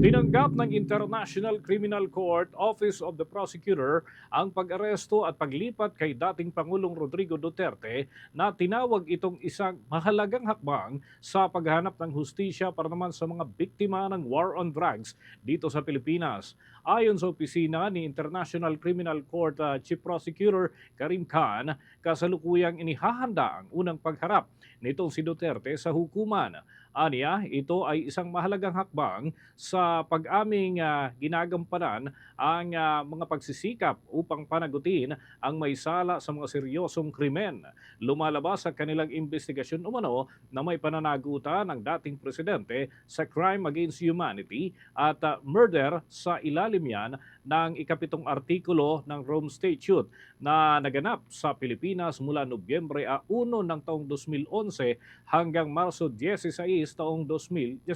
Tinanggap ng International Criminal Court Office of the Prosecutor ang pag-aresto at paglipat kay dating Pangulong Rodrigo Duterte na tinawag itong isang mahalagang hakbang sa paghanap ng hustisya para naman sa mga biktima ng war on drugs dito sa Pilipinas. Ayon sa opisina ni International Criminal Court Chief Prosecutor Karim Khan, kasalukuyang inihahanda ang unang pagharap nitong si Duterte sa hukuman. Aniya, ito ay isang mahalagang hakbang sa pag-aming ginagampanan ang mga pagsisikap upang panagutin ang may sala sa mga seryosong krimen. Lumalabas sa kanilang investigasyon umano na may pananagutan ng dating presidente sa crime against humanity at murder sa ilalim yan ng ikapitong artikulo ng Rome Statute na naganap sa Pilipinas mula Nobyembre 1 ng taong 2011 hanggang Marso 16 taong 2019.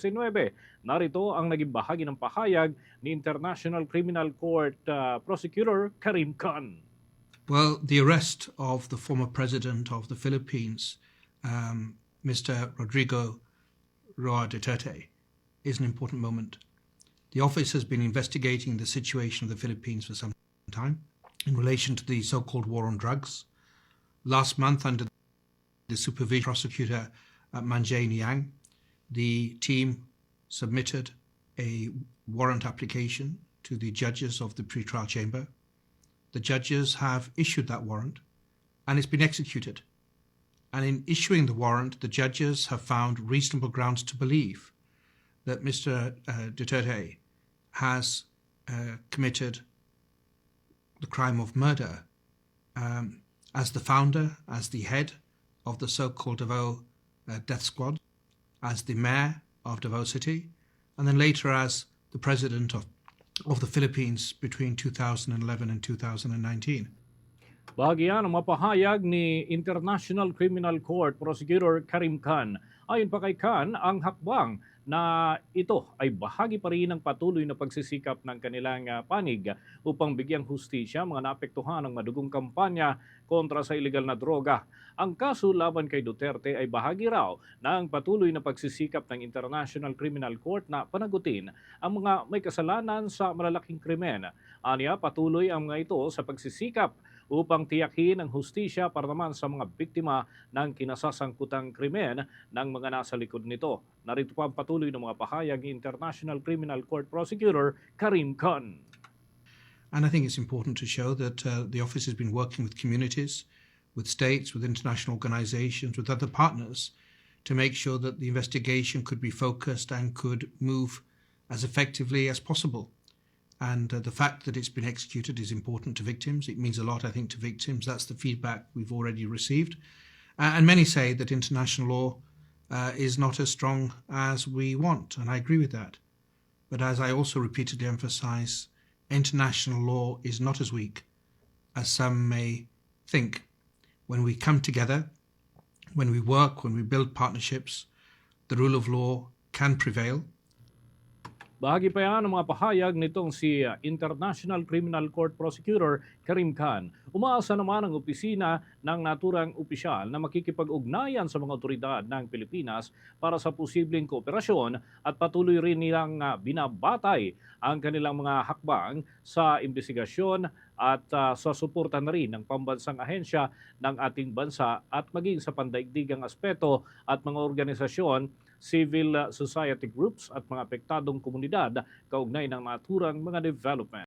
Narito ang naging bahagi ng pahayag ni International Criminal Court Prosecutor Karim Khan. Well, the arrest of the former president of the Philippines, Mr. Rodrigo Roa Duterte, is an important moment. The office has been investigating the situation of the Philippines for some time in relation to the so-called war on drugs. Last month, under the supervision of prosecutor Manjay Niang, the team submitted a warrant application to the judges of the pre-trial chamber. The judges have issued that warrant and it's been executed. And in issuing the warrant, the judges have found reasonable grounds to believe that Mr. Duterte has committed the crime of murder as the founder, as the head of the so-called Davao death squad, as the mayor of Davao City, and then later as the president of the Philippines between 2011 and 2019. Bahagi yan ang mapahayag ni International Criminal Court Prosecutor Karim Khan. Ayon pa kay Khan, ang hakbang na ito ay bahagi pa rin ng patuloy na pagsisikap ng kanilang panig upang bigyang hustisya mga naapektuhan ng madugong kampanya kontra sa ilegal na droga. Ang kaso laban kay Duterte ay bahagi raw ng patuloy na pagsisikap ng International Criminal Court na panagutin ang mga may kasalanan sa malalaking krimen. Aniya, patuloy ang mga ito sa pagsisikap upang tiyakin ang hustisya para naman sa mga biktima ng kinasasangkutang krimen ng mga nasa likod nito. Narito pa ang patuloy ng mga pahayag ni International Criminal Court Prosecutor Karim Khan. And I think it's important to show that the office has been working with communities, with states, with international organizations, with other partners to make sure that the investigation could be focused and could move as effectively as possible. And the fact that it's been executed is important to victims. It means a lot, I think, to victims. That's the feedback we've already received. And many say that international law is not as strong as we want, and I agree with that. But as I also repeatedly emphasize, international law is not as weak as some may think. When we come together, when we work, when we build partnerships, the rule of law can prevail. Bahagi pa yan ang mga pahayag nitong si International Criminal Court Prosecutor Karim Khan. Umaasa naman ang opisina ng naturang opisyal na makikipag-ugnayan sa mga otoridad ng Pilipinas para sa posibleng kooperasyon at patuloy rin nilang binabatay ang kanilang mga hakbang sa investigasyon at sa suporta na rin ng pambansang ahensya ng ating bansa at maging sa pandaigdigang aspeto at mga organisasyon, civil society groups at mga apektadong komunidad kaugnay ng naturang mga development.